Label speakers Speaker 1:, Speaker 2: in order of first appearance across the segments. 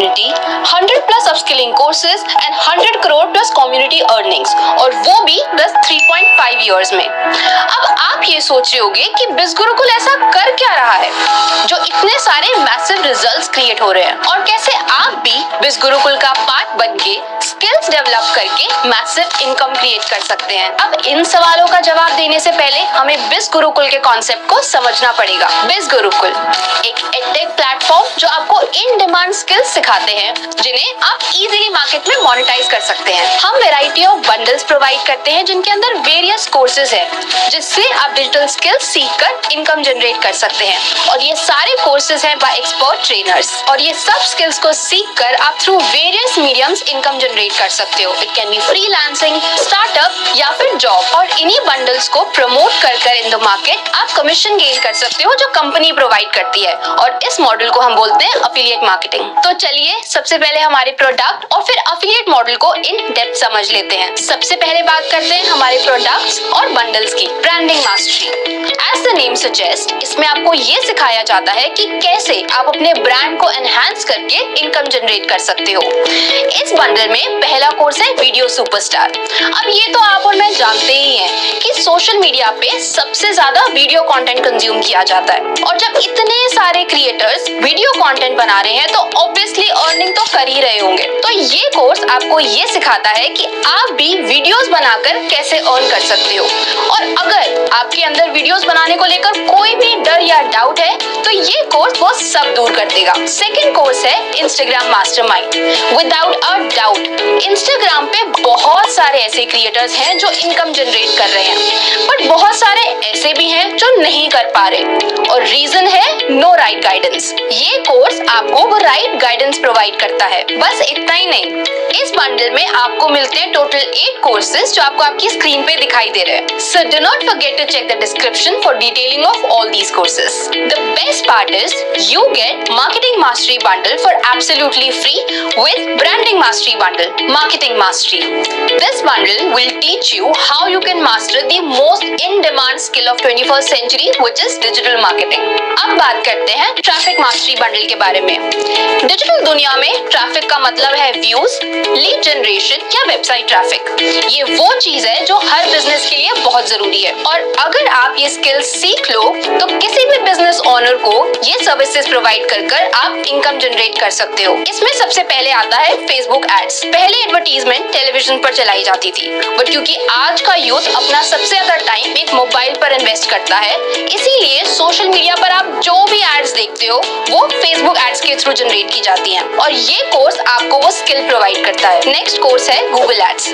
Speaker 1: Community, 100 plus upskilling courses and 100 crore plus community earnings, और वो भी बस 3.5 इयर्स में। अब आप ये सोच रहे होंगे कि बिज गुरुकुल ऐसा कर क्या रहा है जो इतने सारे मैसिव रिजल्ट्स क्रिएट हो रहे हैं, और कैसे आप भी बिज गुरुकुल का पार्ट बन के स्किल्स डेवलप करके मैसिव इनकम क्रिएट कर सकते हैं। अब इन सवालों का जवाब देने से पहले हमें बिज गुरुकुल के कॉन्सेप्ट को समझना पड़ेगा। बिज गुरुकुल एक एडटेक प्लेटफॉर्म जो आपको इन डिमांड स्किल्स सिखाते हैं जिन्हें आप इजीली मार्केट में मोनेटाइज कर सकते हैं। हम वैरायटी ऑफ बंडल्स प्रोवाइड करते हैं जिनके अंदर वेरियस कोर्सेज हैं जिससे आप डिजिटल स्किल्स सीखकर इनकम जनरेट कर सकते हैं, और ये सारे कोर्सेज हैं बाय एक्सपर्ट ट्रेनर्स, और ये सब स्किल्स को सीखकर आप through various mediums income generate कर सकते हो। It can be freelancing, startup या फिर जॉब, और इन्हीं बंडल्स को प्रमोट कर इन द मार्केट आप कमीशन गेन कर सकते हो जो कंपनी प्रोवाइड करती है, और इस मॉडल को हम बोलते हैं अफिलिएट मार्केटिंग। तो चलिए सबसे पहले हमारे प्रोडक्ट और फिर अफिलिएट मॉडल को इन डेप्थ समझ लेते हैं। सबसे पहले बात करते हैं हमारे प्रोडक्ट्स और बंडल्स की। Branding mastery, as the name suggest, इसमें आपको ये सिखाया जाता है कि कैसे आप अपने ब्रांड को एनहांस करके इनकम जनरेट कर सकते हो। इस बंडल में पहला कोर्स है वीडियो सुपरस्टार। अब ये तो आप और मैं जानते ही हैं कि सोशल मीडिया पे सबसे ज्यादा वीडियो कंटेंट कंज्यूम किया जाता है, और जब इतने सारे क्रिएटर्स वीडियो कंटेंट बना रहे हैं तो ऑब्वियसली अर्निंग तो कर ही रहे होंगे। तो ये कोर्स आपको ये सिखाता है कि आप भी वीडियोस बनाकर कैसे अर्न कर सकते हो, और अगर आपके अंदर वीडियोस बनाने को लेकर कोई भी डर या डाउट है तो ये कोर्स वो सब दूर कर देगा। सेकंड कोर्स है Instagram mastermind. Without a doubt Instagram पे बहुत सारे ऐसे क्रिएटर्स हैं जो इनकम जनरेट कर रहे हैं, बट बहुत सारे ऐसे भी हैं जो नहीं कर पा रहे, और रीजन है नो राइट गाइडेंस। ये कोर्स आपको वो राइट गाइडेंस प्रोवाइड करता है। बस इतना ही नहीं, इस बंडल में आपको मिलते हैं टोटल 8 कोर्सेज जो आपको आपकी स्क्रीन पे दिखाई दे रहे हैं। So do not forget to check the description for detailing of all these courses. The best part is you get marketing mastery bundle for absolutely free with branding mastery bundle, marketing mastery. This bundle will teach you how you can master the most in-demand skill of 21st century, which is digital marketing. अब बात करते हैं traffic mastery bundle के बारे में। Digital दुनिया में traffic का मतलब है व्यूज, लीड जनरेशन या वेबसाइट ट्रैफिक। ये वो चीज है जो हर बिजनेस के लिए बहुत जरूरी है, और अगर आप ये स्किल्स सीख लो तो किसी भी बिजनेस ओनर को ये सर्विसेज प्रोवाइड कर आप इनकम जनरेट कर सकते हो। इसमें सबसे पहले आता है फेसबुक एड्स। पहले एडवर्टीजमेंट टेलीविजन पर चलाई जाती थी, बट क्योंकि आज का यूथ अपना सबसे ज्यादा टाइम एक मोबाइल पर इन्वेस्ट करता है, इसीलिए सोशल मीडिया पर आप जो भी एड्स देखते हो वो फेसबुक एड्स के थ्रू जनरेट की जाती हैं, और ये कोर्स आपको वो स्किल प्रोवाइड करता है। नेक्स्ट कोर्स है गूगल एड्स।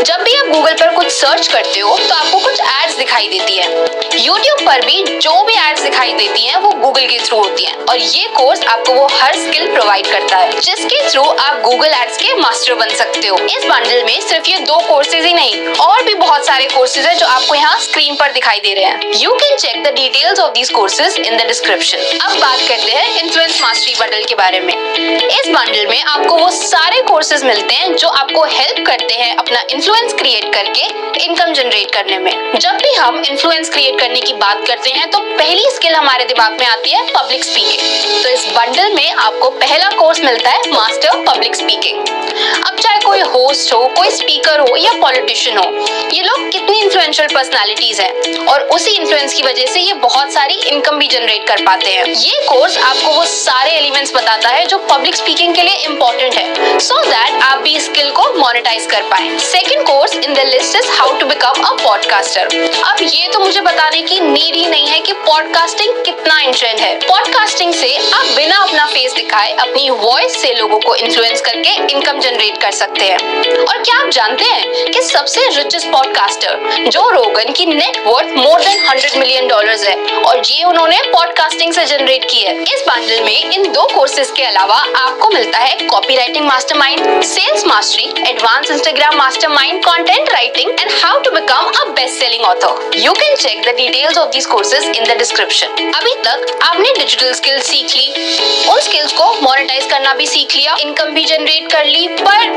Speaker 1: जब भी आप गूगल पर कुछ सर्च करते हो तो आपको कुछ एड्स दिखाई देती है। यूट्यूब पर भी जो भी एड्स दिखाई देती हैं वो गूगल के थ्रू होती हैं, और ये कोर्स आपको वो हर स्किल प्रोवाइड करता है जिसके थ्रू आप गूगल एड्स के मास्टर बन सकते हो। इस बंडल में सिर्फ ये 2 कोर्सेज ही नहीं, और भी बहुत सारे कोर्सेज है जो आपको यहाँ स्क्रीन पर दिखाई दे रहे हैं। You can check the details of these courses in the description. अब बात करते हैं इन्फ्लुएंस मास्टरी बंडल के बारे में। इस बंडल में आपको वो सारे कोर्सेज मिलते हैं जो आपको हेल्प करते हैं अपना इन्फ्लुएंस क्रिएट करके इनकम जनरेट करने में। जब भी हम इन्फ्लुएंस क्रिएट करने की बात करते हैं तो पहली स्किल हमारे दिमाग में आती है पब्लिक स्पीकिंग। तो इस बंडल में आपको पहला कोर्स मिलता है मास्टर पब्लिक स्पीकिंग। अब चाहे कोई होस्ट हो, कोई स्पीकर हो या पॉलिटिशियन हो, ये लोग कितनी इन्फ्लुएंशियल पर्सनालिटीज हैं, और उसी इन्फ्लुएंस की वजह से ये बहुत सारी इनकम भी जनरेट कर पाते हैं। ये कोर्स आपको वो सारे एलिमेंट्स बताता है जो पब्लिक स्पीकिंग के लिए इम्पोर्टेंट है, सो दैट आप भी स्किल को मोनेटाइज कर पाए। Second course in the list is how to become a podcaster. अब ये तो मुझे बताने की नीड ही नहीं है कि पॉडकास्टिंग कितना इन ट्रेंड है। पॉडकास्टिंग से आप बिना अपना फेस दिखाए अपनी वॉइस से लोगों को इन्फ्लुएंस करके इनकम जनरेट कर सकते हैं। और क्या आप जानते हैं कि सबसे रिचेस्ट पॉडकास्टर जो रोगन की net worth more than $100 million है, और ये उन्होंने पॉडकास्टिंग से जनरेट की है। इस बंडल में इन 2 कोर्सेज के अलावा आपको मिलता है copywriting mastermind, sales mastery, advance Instagram mastermind, content writing and how to become a best selling author. You can check the details of these courses in the description. अभी तक आपने डिजिटल स्किल्स सीख ली, उन स्किल्स को monetise करना भी सीख लिया, इनकम भी जनरेट कर ली, पर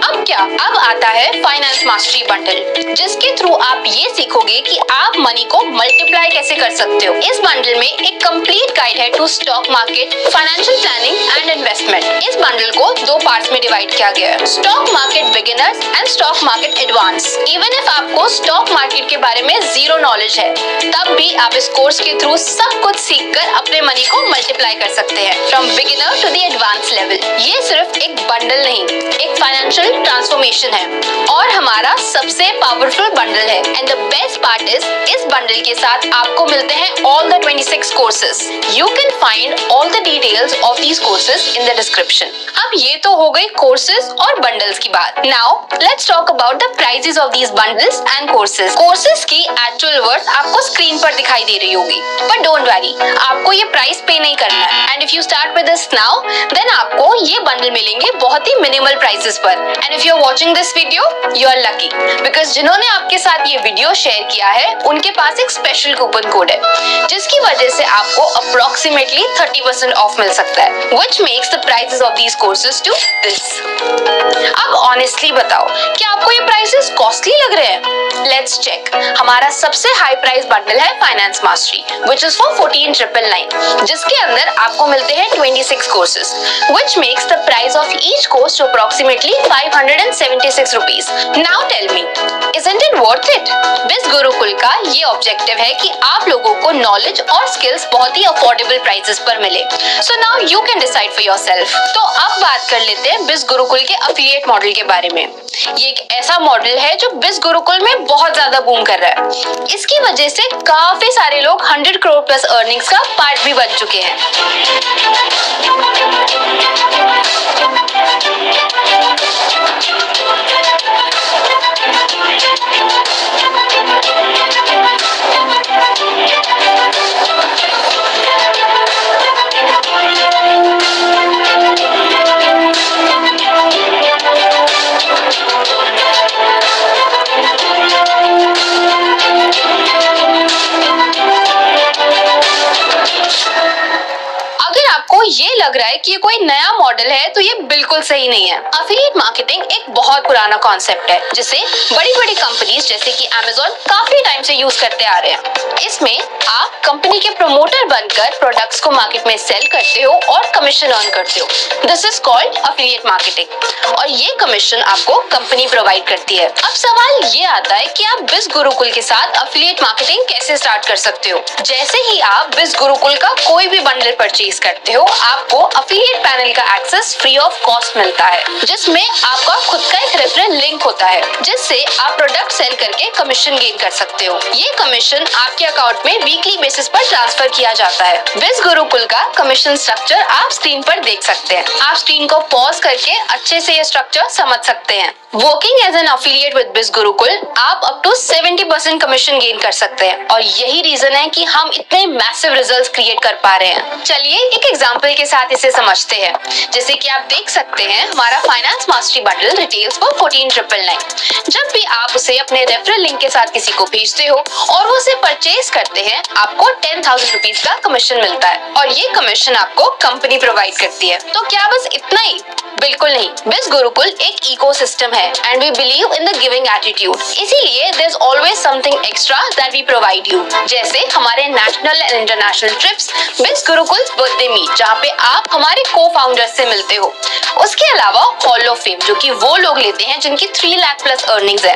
Speaker 1: अब क्या? अब आता है फाइनेंस मास्टरी बंडल, जिसके थ्रू आप ये सीखोगे कि आप मनी को मल्टीप्लाई कैसे कर सकते हो। इस बंडल में एक कंप्लीट गाइड है to stock market, financial planning and investment. इस बंडल को दो पार्ट्स में डिवाइड किया गया है, stock market beginners and stock market advance. Even if आपको स्टॉक मार्केट के बारे में जीरो नॉलेज है, तब भी आप इस कोर्स के थ्रू सब कुछ सीखकर अपने मनी को मल्टीप्लाई कर सकते हैं from beginner to the advance level. ये सिर्फ एक बंडल नहीं, एक फाइनेंशियल ट्रांसफॉर्मेशन है और हमारा सबसे पावरफुल बंडल है। And the best part is, इस बंडल के साथ आपको मिलते हैं all the 26 courses. You can find all the details of these courses in the description. अब ये तो हो गई कोर्सेज और बंडल्स की बात। Now let's talk about the prices of these bundles and courses. Courses की एक्चुअल वर्थ आपको स्क्रीन पर दिखाई दे रही होगी, बट डोंट वरी, आपको ये प्राइस पे नहीं करना है। And if you start with this now, then आपको ये बंडल मिलेंगे बहुत ही मिनिमल प्राइसेस पर। And if you are watching this video, you are lucky, because जिन्होंने आपके साथ ये वीडियो शेयर किया है, उनके पास एक स्पेशल कूपन कोड है, जिसकी वजह से आपको अप्रोक्सीमेटली 30% ऑफ मिल सकता है, which makes the prices of these courses to this। अब ऑनेस्टली बताओ, क्या आपको ये प्राइसेस कॉस्टली लग रहे हैं? Let's check. हमारा सबसे हाई प्राइस बंडल है finance mastery, which is for 14,999, जिसके अंदर आपको मिलते हैं 26 courses, which makes the price of each course to approximately 576 rupees। Now tell me, isn't it worth it? बिज गुरुकुल का ये ऑब्जेक्टिव है कि आप लोगों को नॉलेज और स्किल्स बहुत ही अफोर्डेबल प्राइसेस पर मिले। So now you can decide for yourself। तो अब बात कर लेते हैं बिज गुरुकुल के अफिलिएट मॉडल के बारे में। ये एक ऐसा मॉडल है जो बिज गुरुकुल में बहुत ज्यादा बूम कर रहा है। इसकी वजह से काफी सारे लोग 100 करोड़ प्लस अर्निंग्स का पार्ट भी बन चुके हैं। ये लग रहा है कि ये कोई नया मॉडल है, तो ये बिल्कुल सही नहीं है। अफिलिएट मार्केटिंग एक बहुत पुराना कॉन्सेप्ट है, जिसे बड़ी-बड़ी कंपनीज जैसे कि Amazon काफी टाइम से यूज करते आ रहे हैं। इसमें आप कंपनी के प्रमोटर बनकर प्रोडक्ट्स को मार्केट में सेल करते हो और कमीशन अर्न करते हो। This is called affiliate marketing और ये कमीशन आपको कंपनी प्रोवाइड करती है। अब सवाल ये आता है कि आप बिज गुरुकुल के साथ अफिलिएट मार्केटिंग कैसे स्टार्ट कर सकते हो। जैसे ही आप बिज गुरुकुल का कोई भी बंडल परचेज करते हो, आपको अफिलिएट पैनल का एक्सेस फ्री ऑफ कॉस्ट मिलता है, जिसमें आपका खुद का एक रेफरल लिंक होता है, जिससे आप प्रोडक्ट सेल करके कमीशन गेन कर सकते हो। ये कमीशन आपके अकाउंट में वीकली बेसिस पर ट्रांसफर किया जाता है। बिज गुरुकुल का कमीशन स्ट्रक्चर आप स्क्रीन पर देख सकते हैं। आप स्क्रीन को पॉज करके अच्छे से ये स्ट्रक्चर समझ सकते हैं। Working as an affiliate with Biz Gurukul, आप अप टू 70% कमीशन गेन कर सकते हैं और यही रीजन है कि हम इतने मैसिव रिजल्ट्स क्रिएट कर पा रहे हैं। चलिए एक एग्जांपल के साथ इसे समझते हैं। जैसे कि आप देख सकते हैं, हमारा finance mastery bundle retails for 14,999। जब भी आप उसे अपने रेफरल लिंक के साथ किसी को भेजते हो और वो उसे परचेज करते हैं, आपको 10,000 रुपीज का कमीशन मिलता है और ये कमीशन आपको कंपनी प्रोवाइड करती है। तो क्या बस इतना ही? बिल्कुल नहीं। बिज गुरुकुल एक इकोसिस्टम है and we believe in the giving attitude. इसीलिए there is always something extra that we provide you. जैसे हमारे नेशनल एंड इंटरनेशनल ट्रिप्स, बिज गुरुकुल बर्थडे मीट, जहाँ पे आप हमारे को-फाउंडर्स से मिलते हो। उसके अलावा हॉल ऑफ फेम, जो कि वो लोग लेते हैं जिनकी 3 लाख प्लस अर्निंग्स है।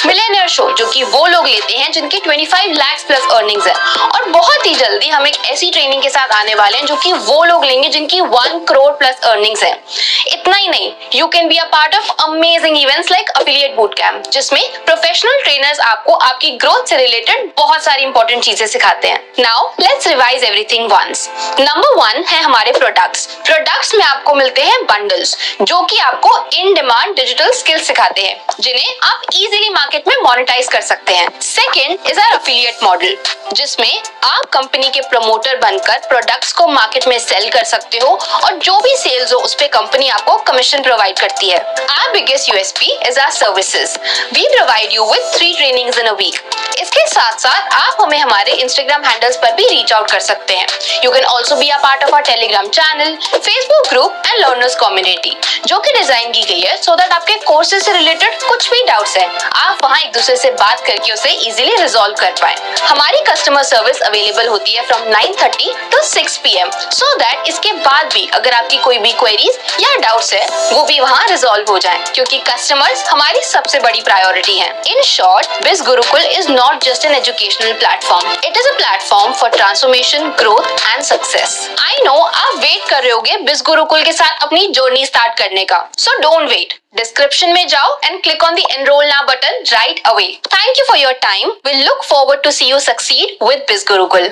Speaker 1: मिलियनेयर शो, जो कि वो लोग लेते हैं जिनकी 25 लाख प्लस अर्निंग्स है। और बहुत ही जल्दी हम एक ऐसी ट्रेनिंग के साथ आने वाले हैं जो कि वो लोग लेंगे जिनकी 1 करोड़ प्लस अर्निंग्स है। इतना ही नहीं, you can be a part of amazing events like affiliate boot camp, जिसमें प्रोफेशनल ट्रेनर्स आपको आपकी ग्रोथ से रिलेटेड बहुत सारी इंपॉर्टेंट चीजें सिखाते हैं। Now let's revise everything once. Number 1 है हमारे प्रोडक्ट्स। प्रोडक्ट्स में आपको मिलते हैं बंडल्स, जो कि आपको इन डिमांड डिजिटल स्किल्स सिखाते हैं, जिन्हें आप इजीली मार्केट में मोनेटाइज कर सकते हैं। Second is our affiliate model, जिसमें आप कंपनी के प्रमोटर बनकर प्रोडक्ट्स को मार्केट में सेल कर सकते हो और जो भी सेल्स हो उस पे कंपनी आपको कमीशन प्रोवाइड करती है। Our biggest USP is our services. We provide you with 3 trainings in a week. इसके साथ साथ आप हमें हमारे Instagram हैंडल्स पर भी रीच आउट कर सकते हैं। You can also be a part of our Telegram channel, Facebook group and learners community, जो कि डिजाइन की गई है सो दैट आपके कोर्सेज से रिलेटेड कुछ भी डाउट्स है आप वहाँ एक दूसरे से बात करके उसे इजीली रिजॉल्व कर पाए। हमारी कस्टमर सर्विस अवेलेबल होती है from 9:30 to 6 PM, so that इसके बाद भी अगर आपकी कोई भी क्वेरीज या डाउट्स है वो भी वहाँ रिजॉल्व हो जाए, क्योंकि कस्टमर्स हमारी सबसे बड़ी प्रायोरिटी है। इन शॉर्ट, बिज Gurukul is not just an educational platform, it is a platform for transformation, growth and success. I know आप वेट कर रहे होगे बिज गुरुकुल के साथ अपनी जर्नी स्टार्ट करने का, सो डोंट वेट, डिस्क्रिप्शन में जाओ and click on the enrol now button right away. Thank you for your time, we look forward to see you succeed with Biz Gurukul.